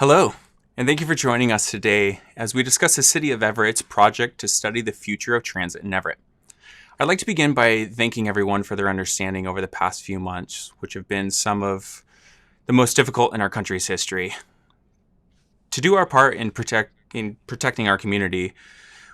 Hello, and thank you for joining us today as we discuss the City of Everett's project to study the future of transit in Everett. I'd like to begin by thanking everyone for their understanding over the past few months, which have been some of the most difficult in our country's history. To do our part in protecting our community,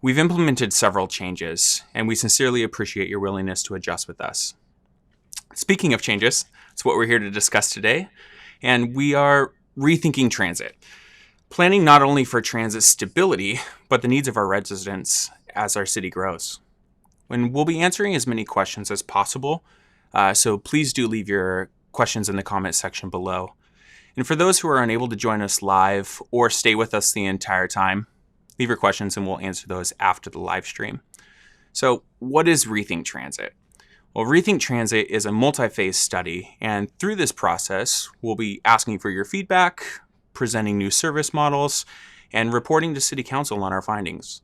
we've implemented several changes, and we sincerely appreciate your willingness to adjust with us. Speaking of changes, it's what we're here to discuss today, and we are rethinking transit. Planning not only for transit stability, but the needs of our residents as our city grows. And we'll be answering as many questions as possible, so please do leave your questions in the comment section below. And for those who are unable to join us live or stay with us the entire time, leave your questions and we'll answer those after the live stream. So what is Rethink Transit? Well, Rethink Transit is a multi-phase study, and through this process, we'll be asking for your feedback, presenting new service models, and reporting to City Council on our findings.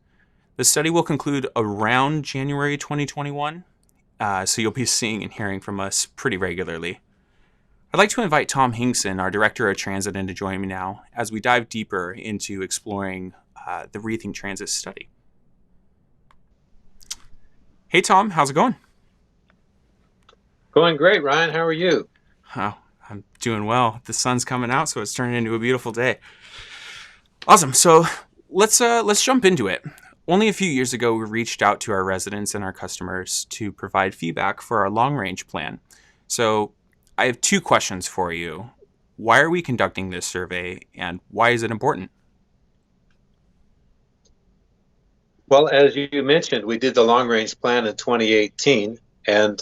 The study will conclude around January 2021, so you'll be seeing and hearing from us pretty regularly. I'd like to invite Tom Hinkson, our Director of Transit, in to join me now as we dive deeper into exploring the Rethink Transit study. Hey Tom, how's it going? Going great, Ryan. How are you? Oh, I'm doing well. The sun's coming out, so it's turning into a beautiful day. Awesome. So let's jump into it. Only a few years ago, we reached out to our residents and our customers to provide feedback for our long-range plan. So I have two questions for you. Why are we conducting this survey, and why is it important? Well, as you mentioned, we did the long range plan in 2018, and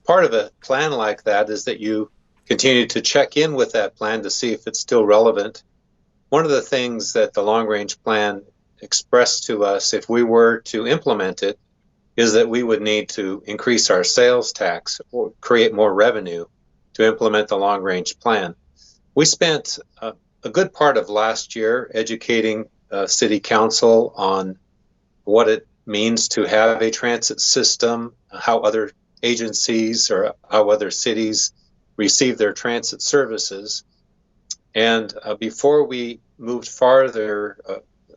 part of a plan like that is that you continue to check in with that plan to see if it's still relevant. One of the things that the long range plan expressed to us, if we were to implement it, is that we would need to increase our sales tax or create more revenue to implement the long range plan. We spent a good part of last year educating City Council on what it means to have a transit system, how other agencies or how other cities receive their transit services. And before we moved farther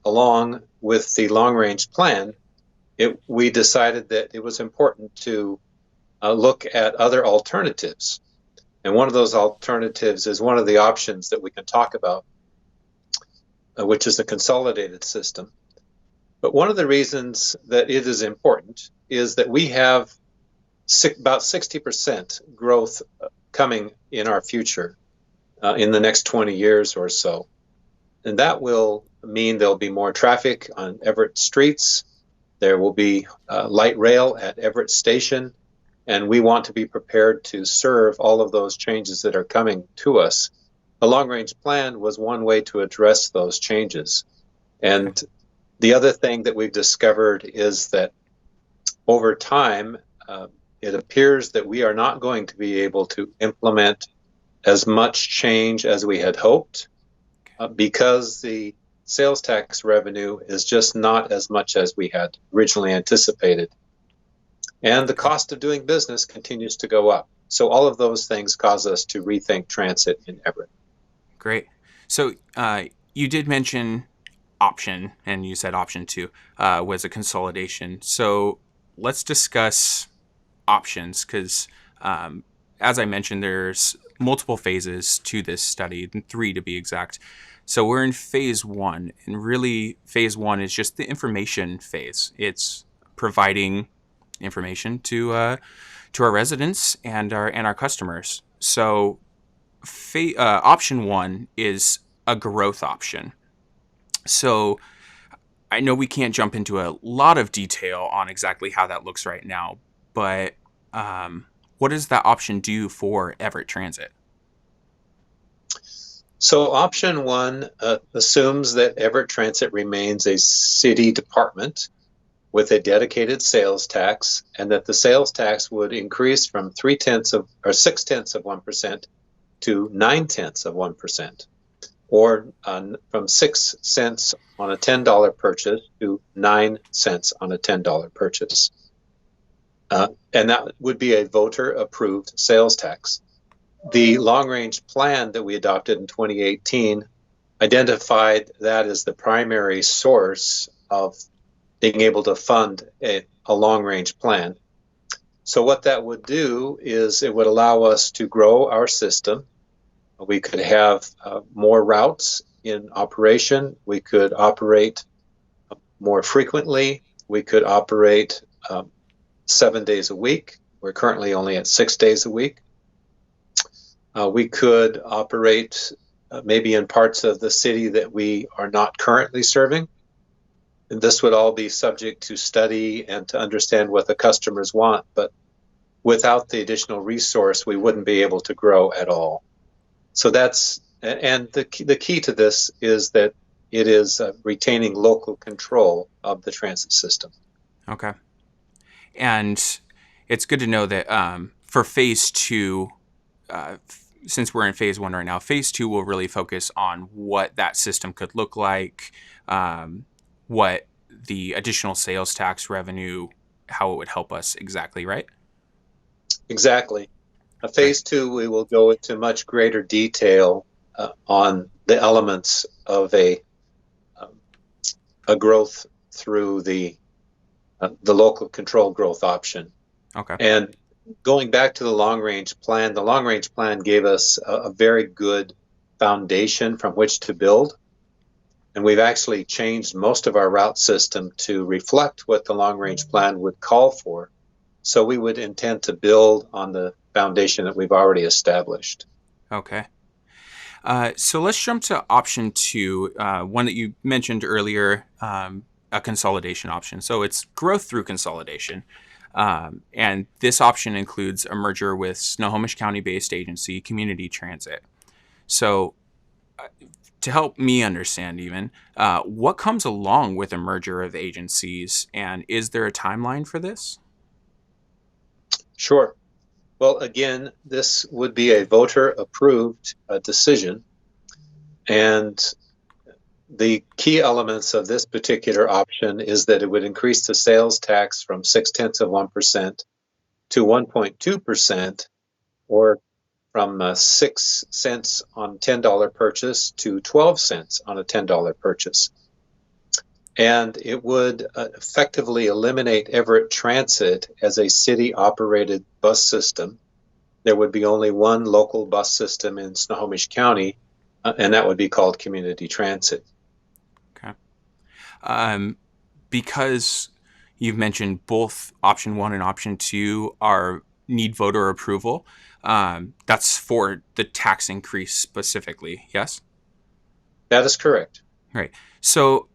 along with the long-range plan, we decided that it was important to look at other alternatives. And one of those alternatives is one of the options that we can talk about, which is a consolidated system. But one of the reasons that it is important is that we have about 60% growth coming in our future in the next 20 years or so. And that will mean there'll be more traffic on Everett streets. There will be light rail at Everett Station. And we want to be prepared to serve all of those changes that are coming to us. The long-range plan was one way to address those changes. And the other thing that we've discovered is that over time, it appears that we are not going to be able to implement as much change as we had hoped because the sales tax revenue is just not as much as we had originally anticipated. And the cost of doing business continues to go up. So all of those things cause us to rethink transit in Everett. Great. So you did mention option, and you said option two was a consolidation. So let's discuss options because, as I mentioned, there's multiple phases to this study, 3 to be exact. So we're in phase 1, and really phase 1 is just the information phase. It's providing information to our residents and our customers. So option 1 is a growth option. So I know we can't jump into a lot of detail on exactly how that looks right now, but what does that option do for Everett Transit? So option 1 assumes that Everett Transit remains a city department with a dedicated sales tax, and that the sales tax would increase from 0.6% to 0.9%. Or from 6 cents on a $10 purchase to 9 cents on a $10 purchase. And that would be a voter-approved sales tax. The long-range plan that we adopted in 2018 identified that as the primary source of being able to fund a long-range plan. So what that would do is it would allow us to grow our system. We could have more routes in operation. We could operate more frequently. We could operate 7 days a week. We're currently only at 6 days a week. We could operate maybe in parts of the city that we are not currently serving. And this would all be subject to study and to understand what the customers want. But without the additional resource, we wouldn't be able to grow at all. So the key to this is that it is retaining local control of the transit system. Okay. And it's good to know that for phase two, since we're in phase one right now, phase two will really focus on what that system could look like, what the additional sales tax revenue, how it would help us exactly, right? Exactly. Phase two, we will go into much greater detail on the elements of a growth through the local control growth option. Okay. And going back to the long-range plan gave us a very good foundation from which to build. And we've actually changed most of our route system to reflect what the long-range plan would call for. So we would intend to build on the foundation that we've already established. Okay. So let's jump to option two, one that you mentioned earlier, a consolidation option. So it's growth through consolidation. And this option includes a merger with Snohomish County-based agency, Community Transit. So to help me understand even, what comes along with a merger of agencies, and is there a timeline for this? Sure. Well, again, this would be a voter-approved decision, and the key elements of this particular option is that it would increase the sales tax from 0.6% to 1.2%, or from 6 cents on $10 purchase to 12 cents on a $10 purchase. And it would effectively eliminate Everett Transit as a city-operated bus system. There would be only one local bus system in Snohomish County, and that would be called Community Transit. Okay. Because you've mentioned both option one and option two need voter approval, that's for the tax increase specifically, yes? That is correct. Right. So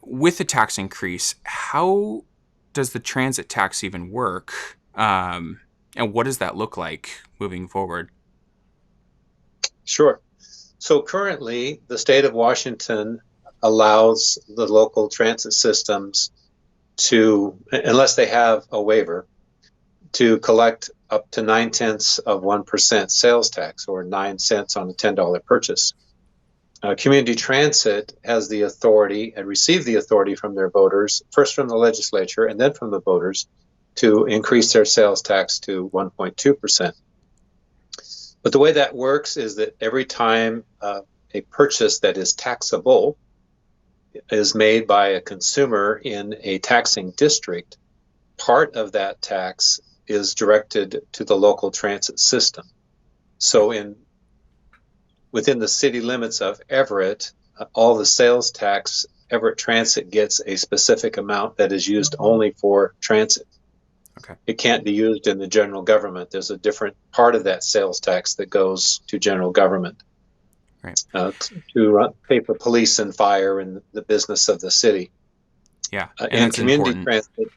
with the tax increase, how does the transit tax even work? And what does that look like moving forward? Sure. So currently, the state of Washington allows the local transit systems to, unless they have a waiver, to collect up to 0.9% sales tax, or 9 cents on a $10 purchase. Community Transit has the authority and received the authority from their voters, first from the legislature and then from the voters, to increase their sales tax to 1.2%. But the way that works is that every time a purchase that is taxable is made by a consumer in a taxing district, part of that tax is directed to the local transit system. So within the city limits of Everett, all the sales tax, Everett Transit gets a specific amount that is used only for transit. Okay. It can't be used in the general government. There's a different part of that sales tax that goes to general government, right, to pay for police and fire and the business of the city. Yeah, and in that's community important. transit,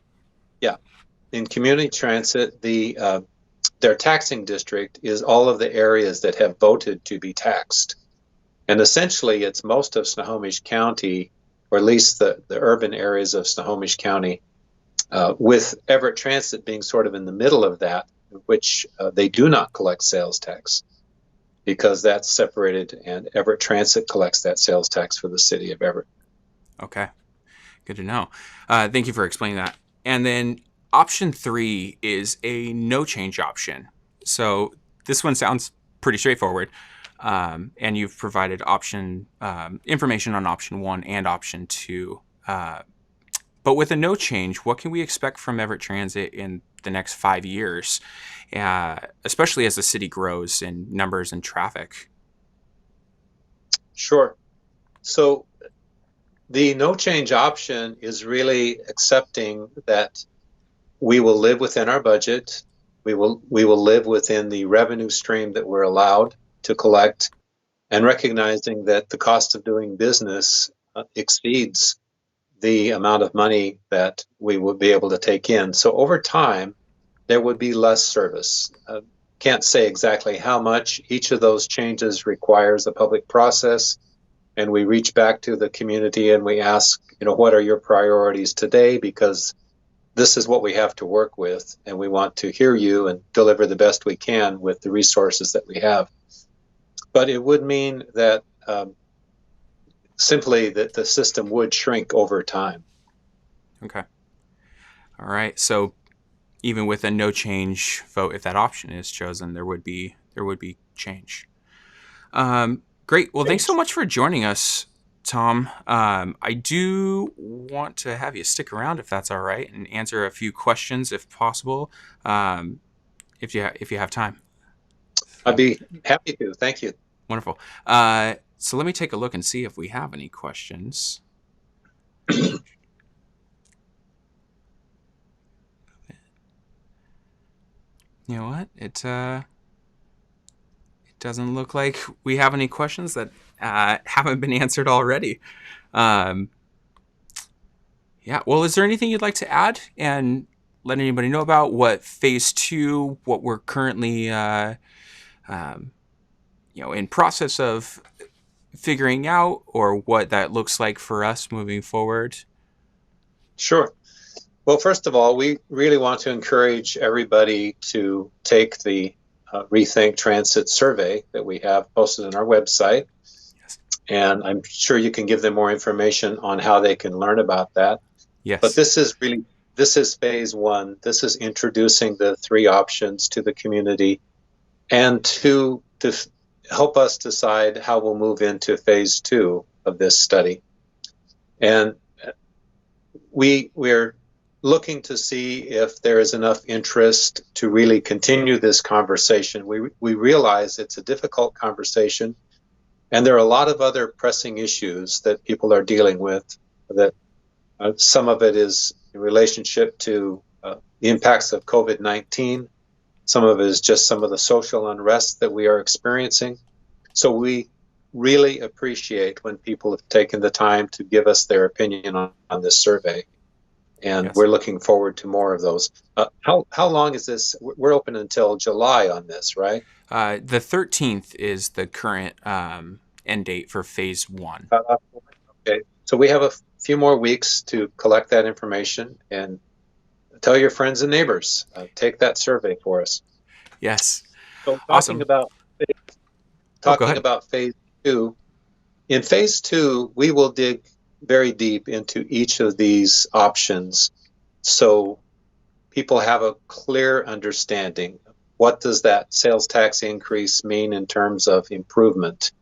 in community transit, their taxing district is all of the areas that have voted to be taxed. And essentially, it's most of Snohomish County, or at least the urban areas of Snohomish County, with Everett Transit being sort of in the middle of that, which they do not collect sales tax, because that's separated, and Everett Transit collects that sales tax for the city of Everett. Okay, good to know. Thank you for explaining that. And then option three is a no change option. So this one sounds pretty straightforward. and you've provided option information on option 1 and option 2. But with a no change, what can we expect from Everett Transit in the next 5 years, especially as the city grows in numbers and traffic? Sure. So the no change option is really accepting that we will live within our budget. We will live within the revenue stream that we're allowed to collect, and recognizing that the cost of doing business exceeds the amount of money that we would be able to take in. So over time, there would be less service. Can't say exactly how much. Each of those changes requires a public process, and we reach back to the community and we ask, what are your priorities today? Because this is what we have to work with, and we want to hear you and deliver the best we can with the resources that we have. But it would mean that simply that the system would shrink over time. Okay. All right. So even with a no change vote, if that option is chosen, there would be change. Great. Well, thanks so much for joining us, Tom. I do want to have you stick around if that's all right, and answer a few questions if possible, if you have time. I'd be happy to. Thank you. Wonderful. So let me take a look and see if we have any questions. You know what? It doesn't look like we have any questions that haven't been answered already. Yeah. Well, is there anything you'd like to add and let anybody know about what phase 2, what we're currently, in process of figuring out, or what that looks like for us moving forward? Sure. Well, first of all, we really want to encourage everybody to take the Rethink Transit survey that we have posted on our website. Yes. And I'm sure you can give them more information on how they can learn about that. Yes. But this is phase 1. This is introducing the 3 options to the community, and to help us decide how we'll move into phase 2 of this study. And we're looking to see if there is enough interest to really continue this conversation. We realize it's a difficult conversation, and there are a lot of other pressing issues that people are dealing with, that some of it is in relationship to the impacts of COVID-19. Some of it is just some of the social unrest that we are experiencing. So we really appreciate when people have taken the time to give us their opinion on this survey. And Yes. We're looking forward to more of those. How long is this? We're open until July on this, right? The 13th is the current end date for phase 1. Okay. So we have a few more weeks to collect that information, and tell your friends and neighbors. Take that survey for us. Yes. So Awesome. about phase 2. In phase 2, we will dig very deep into each of these options, so people have a clear understanding. What does that sales tax increase mean in terms of improvement?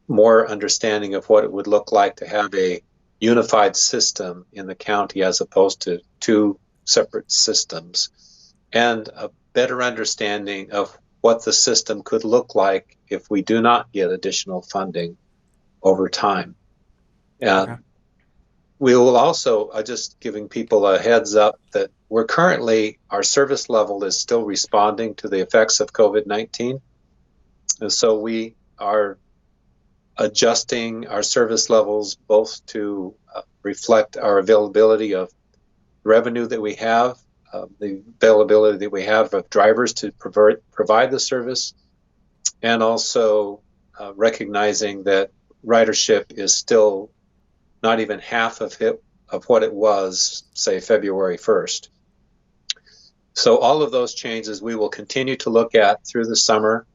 More understanding of what it would look like to have a unified system in the county as opposed to 2 separate systems, and a better understanding of what the system could look like if we do not get additional funding over time. Okay. We will also, just giving people a heads up, that our service level is still responding to the effects of COVID-19. And so we are adjusting our service levels both to reflect our availability of revenue that we have, the availability that we have of drivers to provide the service, and also recognizing that ridership is still not even half of what it was, say, February 1st. So all of those changes we will continue to look at through the summer,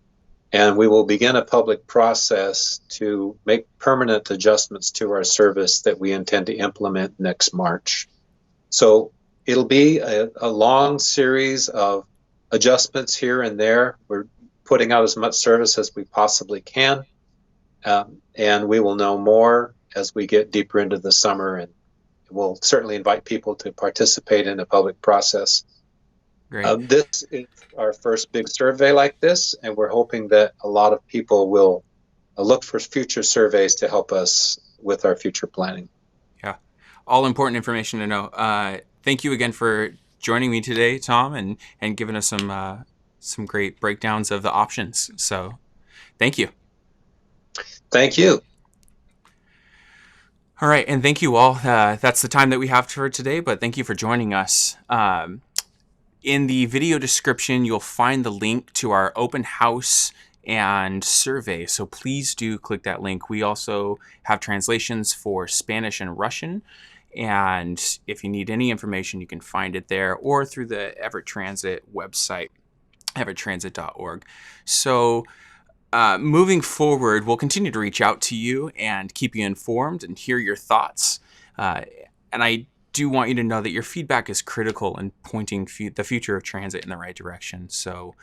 and we will begin a public process to make permanent adjustments to our service that we intend to implement next March. So it'll be a long series of adjustments here and there. We're putting out as much service as we possibly can. And we will know more as we get deeper into the summer, and we'll certainly invite people to participate in the public process. Great. This is our first big survey like this, and we're hoping that a lot of people will look for future surveys to help us with our future planning. Yeah. All important information to know. Thank you again for joining me today, Tom, and giving us some great breakdowns of the options. So thank you. Thank you. All right, and thank you all. That's the time that we have for today, but thank you for joining us. In the video description, you'll find the link to our open house and survey, so please do click that link. We also have translations for Spanish and Russian, and if you need any information, you can find it there or through the Everett Transit website, everetttransit.org. So moving forward, we'll continue to reach out to you and keep you informed and hear your thoughts. And I do want you to know that your feedback is critical in pointing the future of transit in the right direction. So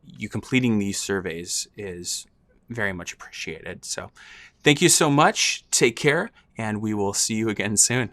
you completing these surveys is very much appreciated. So thank you so much. Take care, and we will see you again soon.